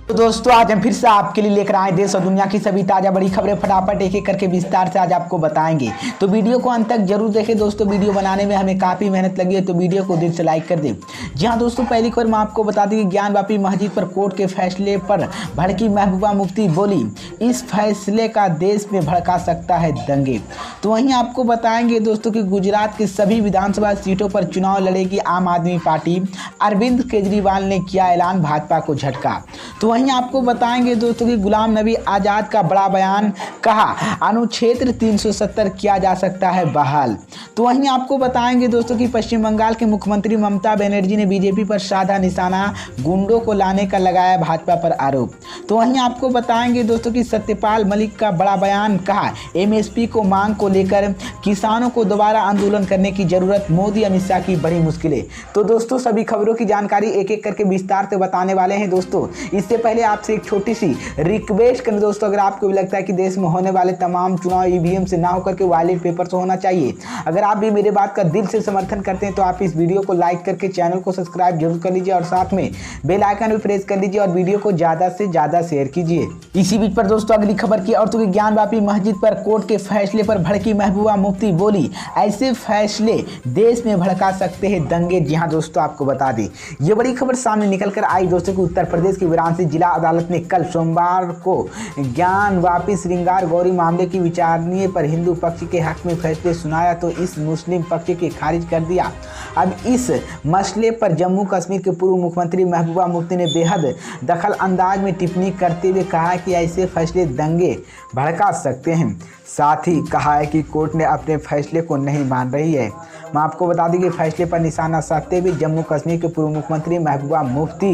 तो दोस्तों आज हम फिर से आपके लिए लेकर आए देश और दुनिया की सभी ताज़ा बड़ी खबरें फटाफट एक एक करके विस्तार से आज आपको बताएंगे। तो वीडियो को अंत तक जरूर देखें दोस्तों। वीडियो बनाने में हमें काफ़ी मेहनत लगी है, तो वीडियो को दिल से लाइक कर दें। जी हाँ दोस्तों, पहली खबर मैं आपको बता दें कि ज्ञानवापी मस्जिद पर कोर्ट के फैसले पर भड़की महबूबा मुफ्ती बोली, इस फैसले का देश में भड़का सकता है दंगे। तो वहीं आपको बताएंगे दोस्तों कि गुजरात के सभी विधानसभा सीटों पर चुनाव लड़ेगी आम आदमी पार्टी। अरविंद केजरीवाल ने किया ऐलान, भाजपा को झटका। तो वहीं आपको बताएंगे दोस्तों कि गुलाम नबी आज़ाद का बड़ा बयान, कहा अनुच्छेद 370 किया जा सकता है बहाल। तो वहीं आपको बताएंगे दोस्तों कि पश्चिम बंगाल के मुख्यमंत्री ममता बनर्जी ने बीजेपी पर साधा निशाना, गुंडों को लाने का लगाया भाजपा पर आरोप। तो वहीं आपको बताएंगे दोस्तों कि सत्यपाल मलिक का बड़ा बयान, कहा एमएसपी को मांग को लेकर किसानों को दोबारा आंदोलन करने की जरूरत, मोदी अमित शाह की बड़ी मुश्किलें। तो दोस्तों सभी खबरों की जानकारी एक एक करके विस्तार से बताने वाले हैं दोस्तों। इससे पहले आपसे एक छोटी सी रिक्वेस्ट करें दोस्तों, अगर आपको भी लगता है कि देश में होने वाले तमाम चुनाव ईवीएम से ना होकर के बैलेट पेपर से होना चाहिए, अगर आप भी मेरे बात का दिल से समर्थन करते हैं तो आप इस वीडियो को लाइक करके चैनल को सब्सक्राइब जरूर कर लीजिए और साथ में बेल आइकन भी प्रेस कर लीजिए और वीडियो को ज़्यादा से ज़्यादा शेयर कीजिए। इसी बीच पर दोस्तों अगली खबर की और तो ज्ञानवापी मस्जिद पर कोर्ट के फैसले पर भड़की महबूबा मुफ्ती बोली, ऐसे फैसले देश में भड़का सकते हैं दंगे। जी हाँ दोस्तों, आपको बता दें ये बड़ी खबर सामने निकल कर आई दोस्तों कि उत्तर प्रदेश की वाराणसी जिला अदालत ने कल सोमवार को ज्ञानवापी श्रृंगार गौरी मामले की विचारणीय पर हिंदू पक्ष के हक में फैसले सुनाया तो इस मुस्लिम पक्ष के खारिज कर दिया। अब इस मसले पर जम्मू कश्मीर के पूर्व मुख्यमंत्री महबूबा मुफ्ती ने बेहद दखल अंदाज में टिप्पणी करते हुए कहा कि ऐसे फैसले दंगे भड़का सकते हैं। साथ ही कहा है कि कोर्ट ने अपने फैसले को नहीं मान रही है। मैं आपको बता दें कि फैसले पर निशाना साधते हुए जम्मू कश्मीर के पूर्व मुख्यमंत्री महबूबा मुफ्ती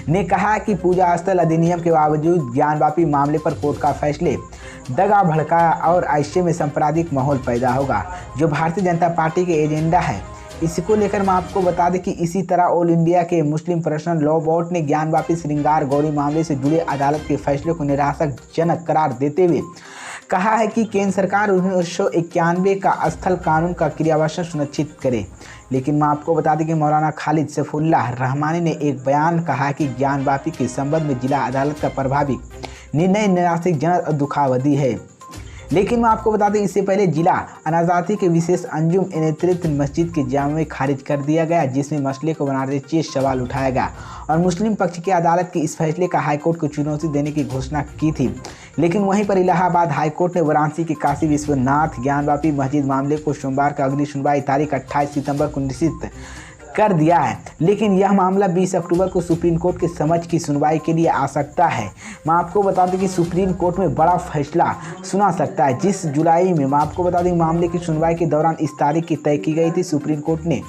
ने कहा कि पूजा स्थल अधिनियम के बावजूद ज्ञानवापी मामले पर कोर्ट का फैसले दगा भड़काया और ऐसे में सांप्रदायिक माहौल पैदा होगा जो भारतीय जनता पार्टी के एजेंडा है। इसको लेकर मैं आपको बता दें कि इसी तरह ऑल इंडिया के मुस्लिम पर्सनल लॉ बोर्ड ने ज्ञानवापी श्रृंगार गौरी मामले से जुड़े अदालत के फैसले को निराशाजनक करार देते हुए कहा है कि केंद्र सरकार 1991 का स्थल कानून का क्रियान्वयन सुनिश्चित करे। लेकिन मैं आपको बता दें कि मौलाना खालिद सैफुल्लाह रहमानी ने एक बयान कहा कि ज्ञानवापी के संबंध में जिला अदालत का प्रभावी निर्णय निराशाजनक और दुखावधी है। लेकिन मैं आपको बता दें इससे पहले जिला अनाजाती के विशेष अंजुम नेतृत्व मस्जिद के जाम में खारिज कर दिया गया, जिसमें मसले को बनाते चेस सवाल उठाया गया और मुस्लिम पक्ष की अदालत के इस फैसले का हाईकोर्ट को चुनौती देने की घोषणा की थी। लेकिन वहीं पर इलाहाबाद हाईकोर्ट ने वाराणसी के काशी विश्वनाथ ज्ञानवापी मस्जिद मामले को सोमवार का अगली सुनवाई तारीख 28 सितंबर को निश्चित कर दिया है। लेकिन यह मामला 20 अक्टूबर को सुप्रीम कोर्ट के समक्ष की सुनवाई के लिए आ सकता है। मैं आपको बता दें कि सुप्रीम कोर्ट में बड़ा फैसला सुना सकता है जिस जुलाई में मैं आपको बता दें मामले की सुनवाई के दौरान इस तारीख की तय की गई थी। सुप्रीम कोर्ट ने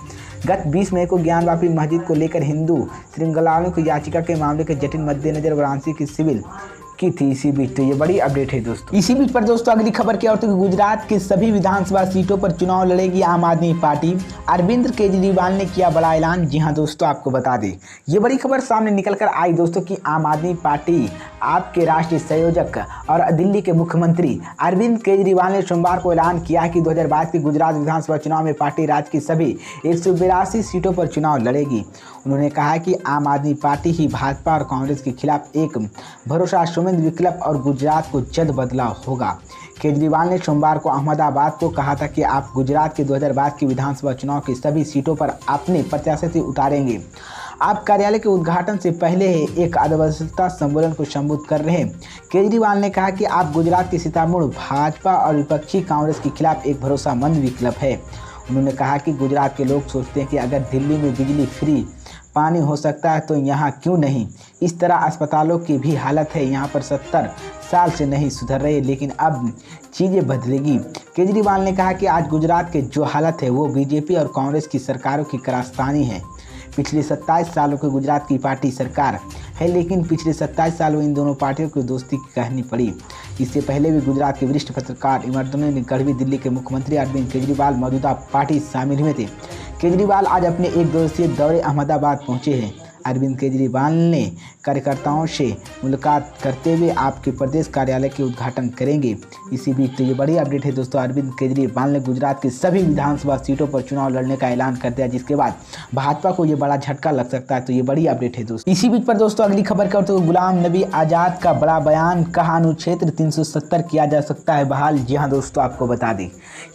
गत 20 मई को ज्ञानवापी मस्जिद को लेकर हिंदू श्रृंखलाओं की याचिका के मामले के जटिल मद्देनजर वाराणसी की सिविल की थी। इसी बीच तो ये बड़ी अपडेट है दोस्तों। इसी बीच पर दोस्तों अगली खबर क्या होती है कि गुजरात के सभी विधानसभा सीटों पर चुनाव लड़ेगी आम आदमी पार्टी। अरविंद केजरीवाल ने किया बड़ा ऐलान। जी हाँ दोस्तों, आपको बता दें ये बड़ी खबर सामने निकल कर आई दोस्तों कि आम आदमी पार्टी आपके राष्ट्रीय संयोजक और दिल्ली के मुख्यमंत्री अरविंद केजरीवाल ने सोमवार को ऐलान किया कि 2022 के गुजरात विधानसभा चुनाव में पार्टी राज्य की सभी 182 सीटों पर चुनाव लड़ेगी। उन्होंने कहा कि आम आदमी पार्टी ही भाजपा और कांग्रेस के खिलाफ एक भरोसेमंद विकल्प और गुजरात को जल्द बदलाव होगा। केजरीवाल ने सोमवार को अहमदाबाद को कहा था कि आप गुजरात के 2022 की विधानसभा चुनाव की सभी सीटों पर अपने प्रत्याशी उतारेंगे। आप कार्यालय के उद्घाटन से पहले ही एक आदर्शता सम्मेलन को संबोधित कर रहे हैं। केजरीवाल ने कहा कि आप गुजरात की सीतामढ़ी भाजपा और विपक्षी कांग्रेस के खिलाफ एक भरोसेमंद विकल्प है। उन्होंने कहा कि गुजरात के लोग सोचते हैं कि अगर दिल्ली में बिजली फ्री पानी हो सकता है तो यहाँ क्यों नहीं। इस तरह अस्पतालों की भी हालत है, यहाँ पर 70 साल से नहीं सुधर रहे, लेकिन अब चीज़ें बदलेगी। केजरीवाल ने कहा कि आज गुजरात के जो हालत है वो बीजेपी और कांग्रेस की सरकारों की कारस्तानी है। पिछले 27 सालों की गुजरात की पार्टी सरकार है, लेकिन पिछले 27 सालों इन दोनों पार्टियों की दोस्ती कहनी पड़ी। इससे पहले भी गुजरात के वरिष्ठ पत्रकार इमरदुल्ला ने गढ़वी दिल्ली के मुख्यमंत्री अरविंद केजरीवाल मौजूदा पार्टी शामिल हुए थे। केजरीवाल आज अपने एक दिवसीय दौरे अहमदाबाद पहुंचे हैं। अरविंद केजरीवाल ने कार्यकर्ताओं से मुलाकात करते हुए आपके प्रदेश कार्यालय के उद्घाटन करेंगे। इसी बीच तो ये बड़ी अपडेट है दोस्तों, अरविंद केजरीवाल ने गुजरात की सभी विधानसभा सीटों पर चुनाव लड़ने का ऐलान कर दिया, जिसके बाद भाजपा को ये बड़ा झटका लग सकता है। तो ये बड़ी अपडेट है दोस्तों। इसी बीच पर दोस्तों अगली खबर का तो गुलाम नबी आज़ाद का बड़ा बयान, कहा अनुच्छेद 370 किया जा सकता है बहाल। जी हाँ दोस्तों, आपको बता दें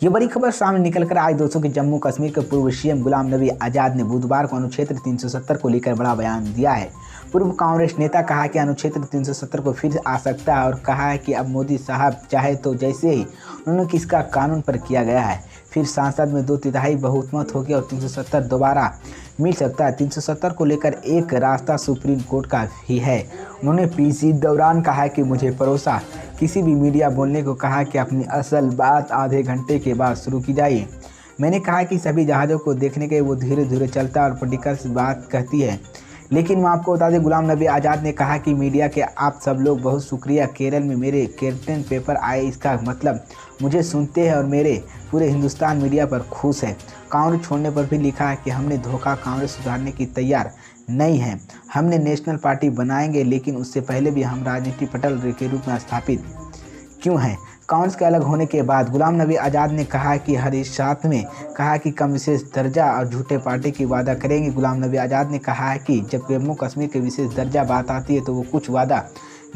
ये बड़ी खबर सामने निकल कर आई दोस्तों कि जम्मू कश्मीर के पूर्व सीएम गुलाम नबी आज़ाद ने बुधवार को अनुच्छेद 370 को लेकर बड़ा बयान दिया है। पूर्व कांग्रेस नेता कहा कि अनुच्छेद 370 को फिर आ सकता है और कहा है कि अब मोदी साहब चाहे तो जैसे ही उन्होंने किसका कानून पर किया गया है, फिर संसद में 2/3 बहुमत हो गया और 370 दोबारा मिल सकता है। 370 को लेकर एक रास्ता सुप्रीम कोर्ट का भी है। उन्होंने पीसी दौरान कहा कि मुझे भरोसा, किसी भी मीडिया बोलने को कहा कि अपनी असल बात आधे घंटे के बाद शुरू की जाए। मैंने कहा कि सभी जहाज़ों को देखने के वो धीरे धीरे चलता है और पॉलिटिकल्स बात कहती है। लेकिन मैं आपको बता दें, गुलाम नबी आज़ाद ने कहा कि मीडिया के आप सब लोग बहुत शुक्रिया, केरल में मेरे कैप्टन पेपर आए, इसका मतलब मुझे सुनते हैं और मेरे पूरे हिंदुस्तान मीडिया पर खुश है। कांग्रेस छोड़ने पर भी लिखा है कि हमने धोखा, कांग्रेस सुधारने की तैयार नहीं है, हमने नेशनल पार्टी बनाएंगे, लेकिन उससे पहले भी हम राजनीति पटल के रूप में स्थापित क्यों हैं। कांग्रेस के अलग होने के बाद गुलाम नबी आज़ाद ने कहा कि हर इस साथ में कहा कि कम विशेष दर्जा और झूठे पार्टी की वादा करेंगे। गुलाम नबी आज़ाद ने कहा है कि जब जम्मू कश्मीर के विशेष दर्जा बात आती है तो वो कुछ वादा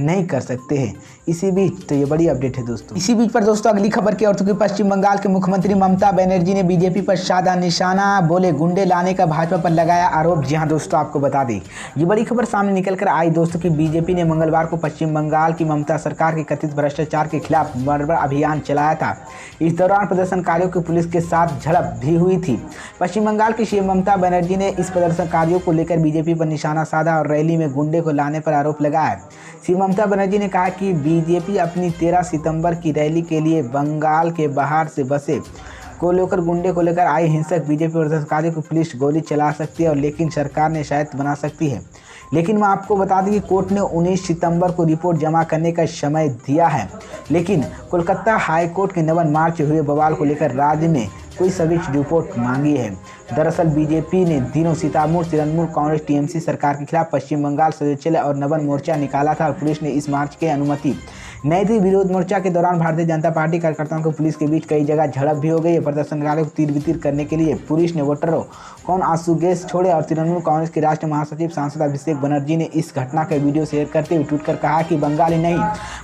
नहीं कर सकते हैं। इसी बीच तो ये बड़ी अपडेट है दोस्तों। इसी बीच पर दोस्तों अगली खबर की ओर तो पश्चिम बंगाल के मुख्यमंत्री ममता बनर्जी ने बीजेपी पर साधा निशाना, बोले गुंडे लाने का भाजपा पर लगाया आरोप। जी हाँ दोस्तों, आपको बता दें ये बड़ी खबर सामने निकल कर आई दोस्तों कि बीजेपी ने मंगलवार को पश्चिम बंगाल की ममता सरकार के कथित भ्रष्टाचार के खिलाफ बड़ा अभियान चलाया था। इस दौरान प्रदर्शनकारियों की पुलिस के साथ झड़प भी हुई थी। पश्चिम बंगाल की सीएम ममता बनर्जी ने इस प्रदर्शनकारियों को लेकर बीजेपी पर निशाना साधा और रैली में गुंडे को लाने पर आरोप लगाया। सीएम ममता बनर्जी ने कहा कि बीजेपी अपनी 13 सितंबर की रैली के लिए बंगाल के बाहर से बसे को लेकर गुंडे को लेकर आई हिंसक बीजेपी प्रदर्शनकारियों को पुलिस गोली चला सकती है और लेकिन सरकार ने शायद बना सकती है। लेकिन मैं आपको बता दूं कि कोर्ट ने 19 सितंबर को रिपोर्ट जमा करने का समय दिया है, लेकिन कोलकाता हाई कोर्ट के 9 मार्च से हुए बवाल को लेकर राज्य में कोई सभी रिपोर्ट मांगी है। दरअसल बीजेपी ने दिनों सीतामढ़ी तृणमूल कांग्रेस टीएमसी सरकार के खिलाफ पश्चिम बंगाल सदस्यता और नवन मोर्चा निकाला था और पुलिस ने इस मार्च की अनुमति नहीं थी। विरोध मोर्चा के दौरान भारतीय जनता पार्टी कार्यकर्ताओं को पुलिस के बीच कई जगह झड़प भी हो गई है। प्रदर्शनकारियों को तीर बितीर करने के लिए पुलिस ने वोटरों कौन आंसू गैस छोड़े और तृणमूल कांग्रेस के राष्ट्रीय महासचिव सांसद अभिषेक बनर्जी ने इस घटना का वीडियो शेयर करते हुए ट्वीट कर कहा कि बंगाल ही नहीं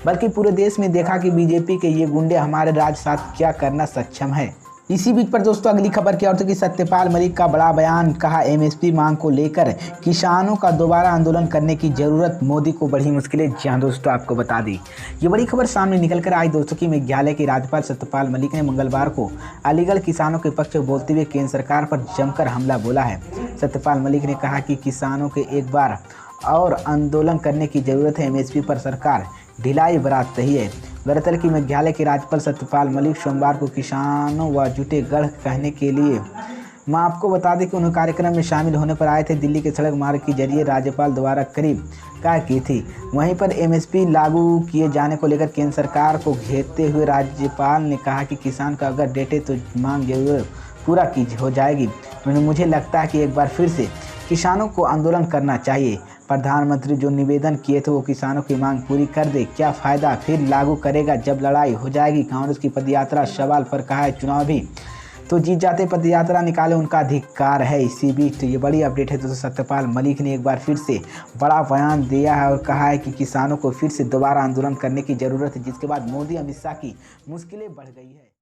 बल्कि पूरे देश में देखा कि बीजेपी के ये गुंडे हमारे राज्य साथ क्या करना सक्षम है। इसी बीच पर दोस्तों अगली खबर की ओर तो कि सत्यपाल मलिक का बड़ा बयान, कहा एमएसपी मांग को लेकर किसानों का दोबारा आंदोलन करने की जरूरत, मोदी को बढ़ी मुश्किलें। जी हाँ दोस्तों, आपको बता दी ये बड़ी खबर सामने निकल कर आई दोस्तों कि मेघालय के राज्यपाल सत्यपाल मलिक ने मंगलवार को अलीगढ़ किसानों के पक्ष में बोलते हुए केंद्र सरकार पर जमकर हमला बोला है। सत्यपाल मलिक ने कहा कि किसानों के एक बार और आंदोलन करने की जरूरत है, एमएसपी पर सरकार ढिलाई बरत रही है। दरअसल कि मेघालय के राज्यपाल सत्यपाल मलिक सोमवार को किसानों व जुटे गढ़ कहने के लिए मैं आपको बता दें कि उन्हें कार्यक्रम में शामिल होने पर आए थे। दिल्ली के सड़क मार्ग के जरिए राज्यपाल द्वारा करीब क्या की थी। वहीं पर एमएसपी लागू किए जाने को लेकर केंद्र सरकार को घेरते हुए राज्यपाल ने कहा कि किसान का अगर डेटे तो मांग जरूर पूरा की हो जाएगी। मुझे लगता है कि एक बार फिर से किसानों को आंदोलन करना चाहिए। प्रधानमंत्री जो निवेदन किए थे वो किसानों की मांग पूरी कर दे, क्या फ़ायदा फिर लागू करेगा जब लड़ाई हो जाएगी। कांग्रेस की पदयात्रा सवाल पर कहा है चुनाव भी तो जीत जाते, पदयात्रा निकाले उनका अधिकार है। इसी बीच तो ये बड़ी अपडेट है दोस्तों, सत्यपाल मलिक ने एक बार फिर से बड़ा बयान दिया है और कहा है कि किसानों को फिर से दोबारा आंदोलन करने की ज़रूरत है, जिसके बाद मोदी अमित शाह की मुश्किलें बढ़ गई है।